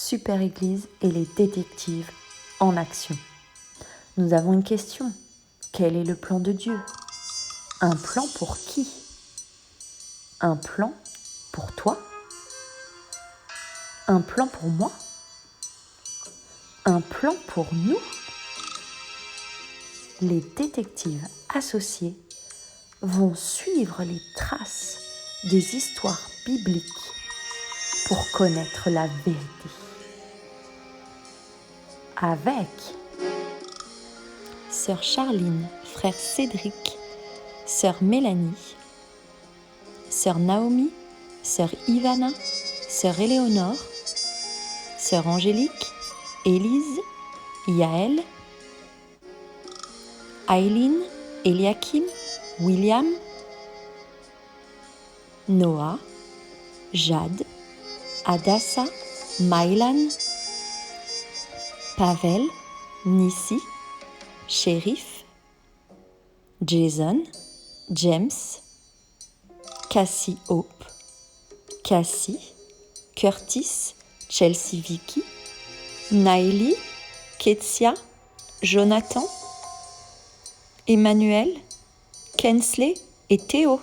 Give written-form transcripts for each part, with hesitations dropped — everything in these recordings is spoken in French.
Super Église et les détectives en action. Nous avons une question. Quel est le plan de Dieu? Un plan pour qui? Un plan pour toi? Un plan pour moi? Un plan pour nous? Les détectives associés vont suivre les traces des histoires bibliques pour connaître la vérité. Avec sœur Charline, frère Cédric, sœur Mélanie, sœur Naomi, sœur Ivana, sœur Éléonore, sœur Angélique, Élise, Yaël, Aileen, Eliakim, William, Noah, Jade, Adassa, Maïlan, Pavel, Nissi, Shérif, Jason, James, Cassie Hope, Cassie, Curtis, Chelsea Vicky, Naïli, Ketsia, Jonathan, Emmanuel, Kensley et Théo.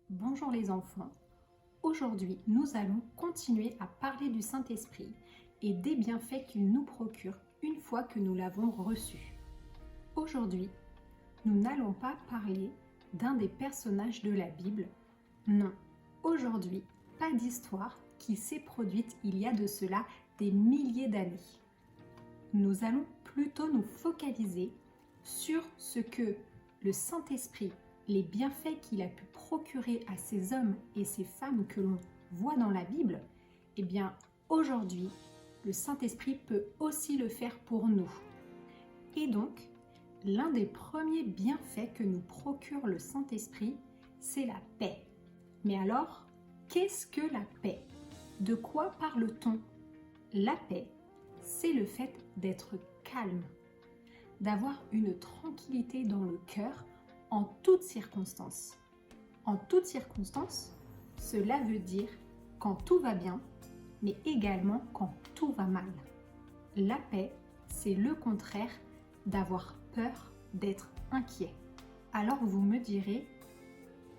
Bonjour les enfants, aujourd'hui nous allons continuer à parler du Saint-Esprit et des bienfaits qu'il nous procure une fois que nous l'avons reçu. Aujourd'hui, nous n'allons pas parler d'un des personnages de la Bible, non, aujourd'hui, pas d'histoire qui s'est produite il y a de cela des milliers d'années. Nous allons plutôt nous focaliser sur ce que le Saint-Esprit, les bienfaits qu'il a pu procurer à ces hommes et ces femmes que l'on voit dans la Bible, eh bien aujourd'hui, le Saint-Esprit peut aussi le faire pour nous. Et donc, l'un des premiers bienfaits que nous procure le Saint-Esprit, c'est la paix. Mais alors, qu'est-ce que la paix? De quoi parle-t-on? La paix, c'est le fait d'être calme, d'avoir une tranquillité dans le cœur en toutes circonstances. En toutes circonstances, cela veut dire quand tout va bien, mais également quand tout va mal. La paix, c'est le contraire d'avoir peur, d'être inquiet. Alors vous me direz,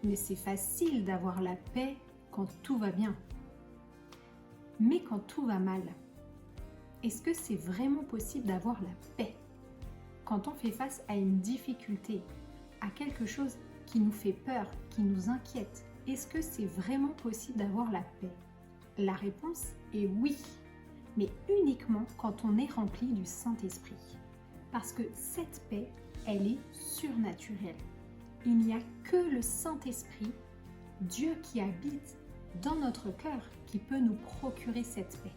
mais c'est facile d'avoir la paix quand tout va bien. Mais quand tout va mal, est-ce que c'est vraiment possible d'avoir la paix? Quand on fait face à une difficulté, à quelque chose qui nous fait peur, qui nous inquiète, est-ce que c'est vraiment possible d'avoir la paix? La réponse est oui, mais uniquement quand on est rempli du Saint-Esprit. Parce que cette paix, elle est surnaturelle. Il n'y a que le Saint-Esprit, Dieu qui habite dans notre cœur, qui peut nous procurer cette paix.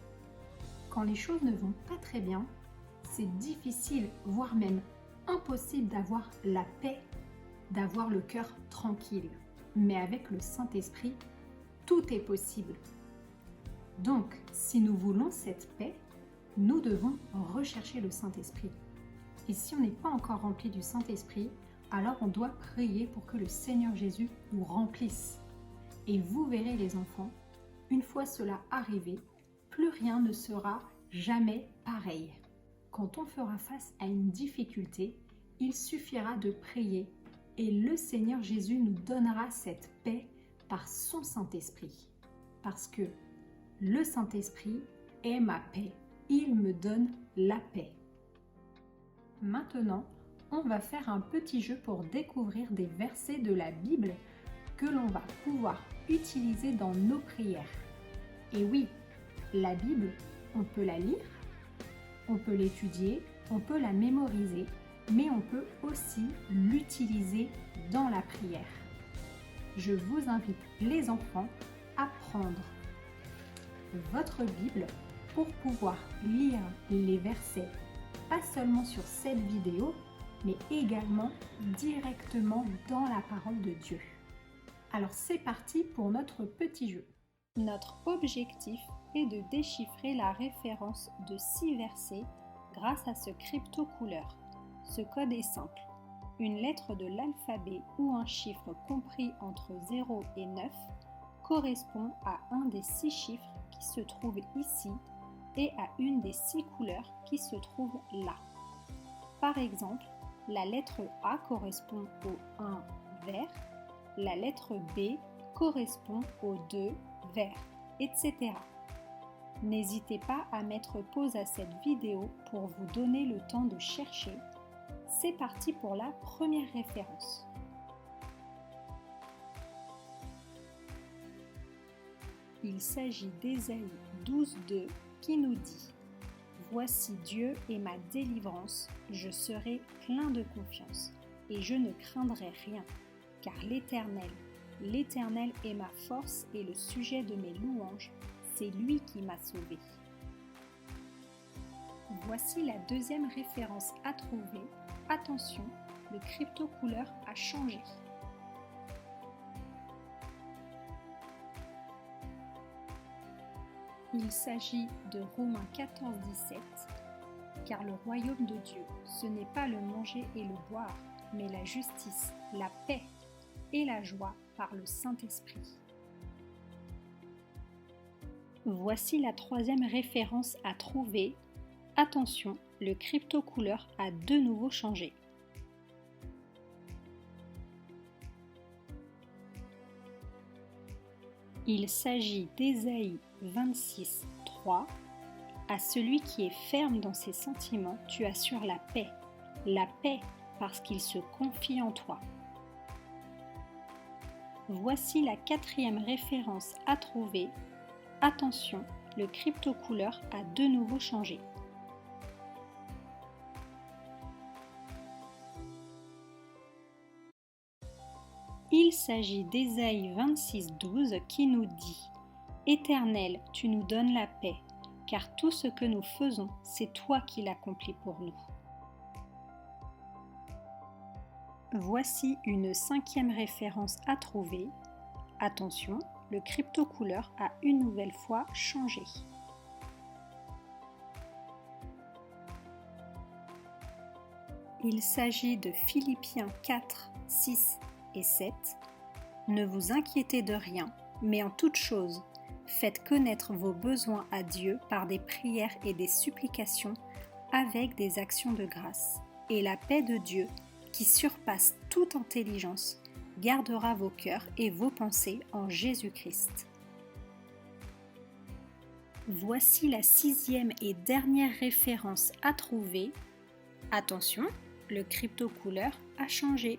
Quand les choses ne vont pas très bien, c'est difficile, voire même impossible d'avoir la paix, d'avoir le cœur tranquille. Mais avec le Saint-Esprit, tout est possible. Donc, si nous voulons cette paix, nous devons rechercher le Saint-Esprit. Et si on n'est pas encore rempli du Saint-Esprit, alors on doit prier pour que le Seigneur Jésus nous remplisse. Et vous verrez les enfants, une fois cela arrivé, plus rien ne sera jamais pareil. Quand on fera face à une difficulté, il suffira de prier et le Seigneur Jésus nous donnera cette paix par son Saint-Esprit. Parce que le Saint-Esprit est ma paix. Il me donne la paix. Maintenant, on va faire un petit jeu pour découvrir des versets de la Bible que l'on va pouvoir utiliser dans nos prières. Et oui, la Bible, on peut la lire, on peut l'étudier, on peut la mémoriser, mais on peut aussi l'utiliser dans la prière. Je vous invite, les enfants, à prendre votre Bible pour pouvoir lire les versets, pas seulement sur cette vidéo, mais également directement dans la parole de Dieu. Alors c'est parti pour notre petit jeu. Notre objectif est de déchiffrer la référence de 6 versets grâce à ce crypto-couleur. Ce code est simple. Une lettre de l'alphabet ou un chiffre compris entre 0 et 9 correspond à un des 6 chiffres qui se trouve ici et à une des 6 couleurs qui se trouvent là. Par exemple, la lettre A correspond au 1 vert, la lettre B correspond au 2 vert, etc. N'hésitez pas à mettre pause à cette vidéo pour vous donner le temps de chercher. C'est parti pour la première référence. Il s'agit d'Ésaïe 12:2 qui nous dit « Voici Dieu est ma délivrance, je serai plein de confiance et je ne craindrai rien, car l'Éternel est ma force et le sujet de mes louanges, c'est lui qui m'a sauvé. » Voici la deuxième référence à trouver. Attention, le crypto-couleur a changé. Il s'agit de Romains 14:17, car le royaume de Dieu, ce n'est pas le manger et le boire, mais la justice, la paix et la joie par le Saint-Esprit. Voici la troisième référence à trouver. Attention, le crypto-couleur a de nouveau changé. Il s'agit d'Ésaïe 26:3. À celui qui est ferme dans ses sentiments, tu assures la paix parce qu'il se confie en toi. Voici la quatrième référence à trouver. Attention, le crypto-couleur a de nouveau changé. Il s'agit d'Ésaïe 26:12 qui nous dit « Éternel, tu nous donnes la paix, car tout ce que nous faisons, c'est toi qui l'accomplis pour nous. » Voici une cinquième référence à trouver. Attention, le crypto-couleur a une nouvelle fois changé. Il s'agit de Philippiens 4, 6 et 7. Ne vous inquiétez de rien, mais en toute chose, faites connaître vos besoins à Dieu par des prières et des supplications avec des actions de grâce. Et la paix de Dieu, qui surpasse toute intelligence, gardera vos cœurs et vos pensées en Jésus-Christ. Voici la sixième et dernière référence à trouver. Attention, le crypto-couleur a changé.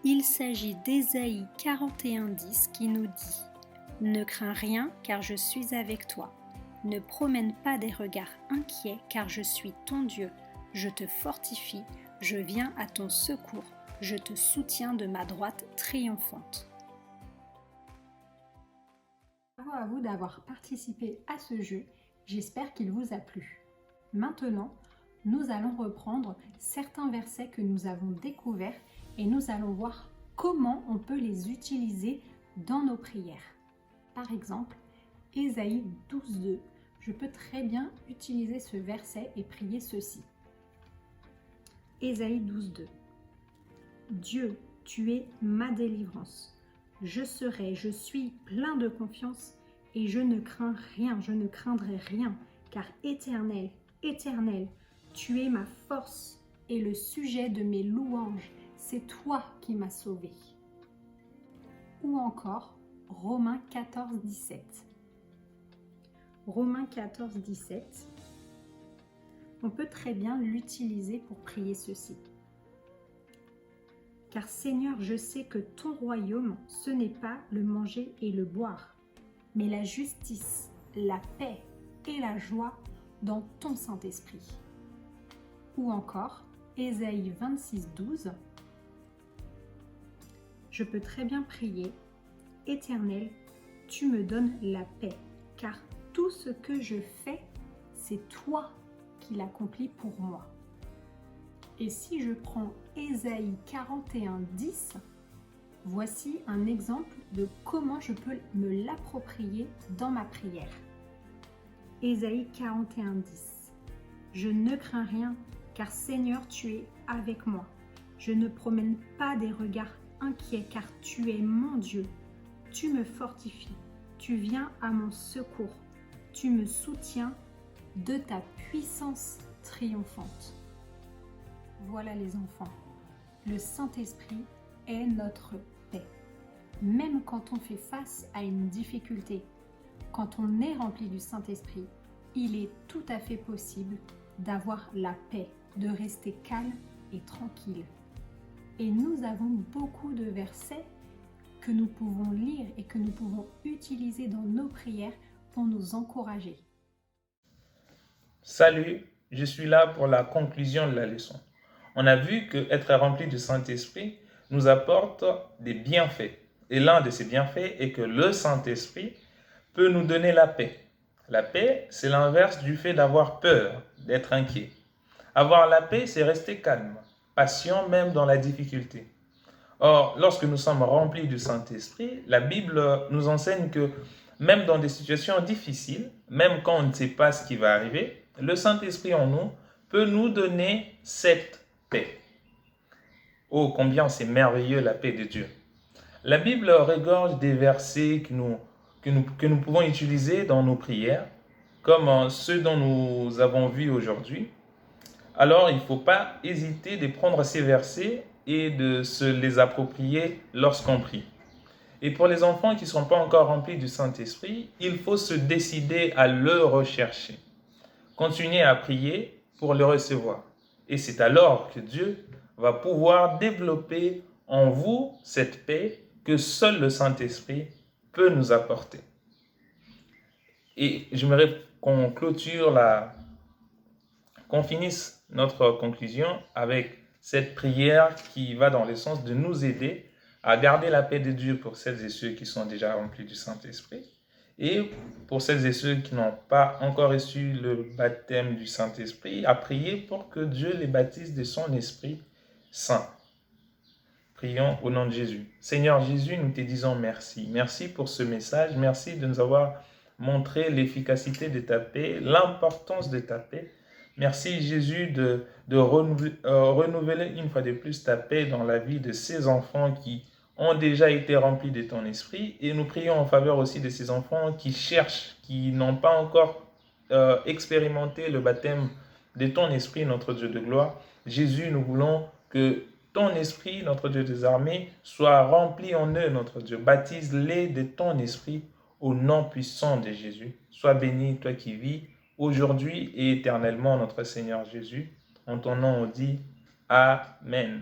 Il s'agit d'Ésaïe 41:10 qui nous dit « Ne crains rien car je suis avec toi. Ne promène pas des regards inquiets car je suis ton Dieu. Je te fortifie, je viens à ton secours, je te soutiens de ma droite triomphante. » Bravo à vous d'avoir participé à ce jeu, j'espère qu'il vous a plu. Maintenant, nous allons reprendre certains versets que nous avons découverts et nous allons voir comment on peut les utiliser dans nos prières. Par exemple, Ésaïe 12:2, je peux très bien utiliser ce verset et prier ceci. Ésaïe 12:2. Dieu, tu es ma délivrance. Je suis plein de confiance et je ne crains rien, je ne craindrai rien, car Éternel, tu es ma force et le sujet de mes louanges, c'est toi qui m'as sauvé. Ou encore, Romains 14:17. Romains 14:17, on peut très bien l'utiliser pour prier ceci. Car Seigneur, je sais que ton royaume, ce n'est pas le manger et le boire, mais la justice, la paix et la joie dans ton Saint-Esprit. Ou encore, Ésaïe 26:12, je peux très bien prier, Éternel, tu me donnes la paix, car tout ce que je fais, c'est toi qui l'accomplis pour moi. Et si je prends Ésaïe 41:10, voici un exemple de comment je peux me l'approprier dans ma prière. Ésaïe 41:10. Je ne crains rien, car Seigneur, tu es avec moi. Je ne promène pas des regards inquiet car tu es mon Dieu. Tu me fortifies, tu viens à mon secours, tu me soutiens de ta puissance triomphante. Voilà les enfants, le Saint-Esprit est notre paix. Même quand on fait face à une difficulté, quand on est rempli du Saint-Esprit, il est tout à fait possible d'avoir la paix, de rester calme et tranquille. Et nous avons beaucoup de versets que nous pouvons lire et que nous pouvons utiliser dans nos prières pour nous encourager. Salut, je suis là pour la conclusion de la leçon. On a vu que être rempli du Saint-Esprit nous apporte des bienfaits. Et l'un de ces bienfaits est que le Saint-Esprit peut nous donner la paix. La paix, c'est l'inverse du fait d'avoir peur, d'être inquiet. Avoir la paix, c'est rester calme, patient même dans la difficulté. Or, lorsque nous sommes remplis du Saint-Esprit, la Bible nous enseigne que même dans des situations difficiles, même quand on ne sait pas ce qui va arriver, le Saint-Esprit en nous peut nous donner cette paix. Oh, combien c'est merveilleux la paix de Dieu. La Bible regorge des versets que nous pouvons utiliser dans nos prières, comme ceux dont nous avons vu aujourd'hui. Alors, il ne faut pas hésiter de prendre ces versets et de se les approprier lorsqu'on prie. Et pour les enfants qui ne sont pas encore remplis du Saint-Esprit, il faut se décider à le rechercher. Continuez à prier pour le recevoir. Et c'est alors que Dieu va pouvoir développer en vous cette paix que seul le Saint-Esprit peut nous apporter. Et j'aimerais qu'on finisse notre conclusion avec cette prière qui va dans le sens de nous aider à garder la paix de Dieu pour celles et ceux qui sont déjà remplis du Saint-Esprit et pour celles et ceux qui n'ont pas encore reçu le baptême du Saint-Esprit, à prier pour que Dieu les baptise de son Esprit Saint. Prions au nom de Jésus. Seigneur Jésus, nous te disons merci. Merci pour ce message. Merci de nous avoir montré l'efficacité de ta paix, l'importance de ta paix. Merci Jésus de renouveler une fois de plus ta paix dans la vie de ces enfants qui ont déjà été remplis de ton esprit. Et nous prions en faveur aussi de ces enfants qui cherchent, qui n'ont pas encore expérimenté le baptême de ton esprit, notre Dieu de gloire. Jésus, nous voulons que ton esprit, notre Dieu des armées, soit rempli en eux, notre Dieu. Baptise-les de ton esprit au nom puissant de Jésus. Sois béni, toi qui vis aujourd'hui et éternellement, notre Seigneur Jésus. En ton nom, on dit Amen.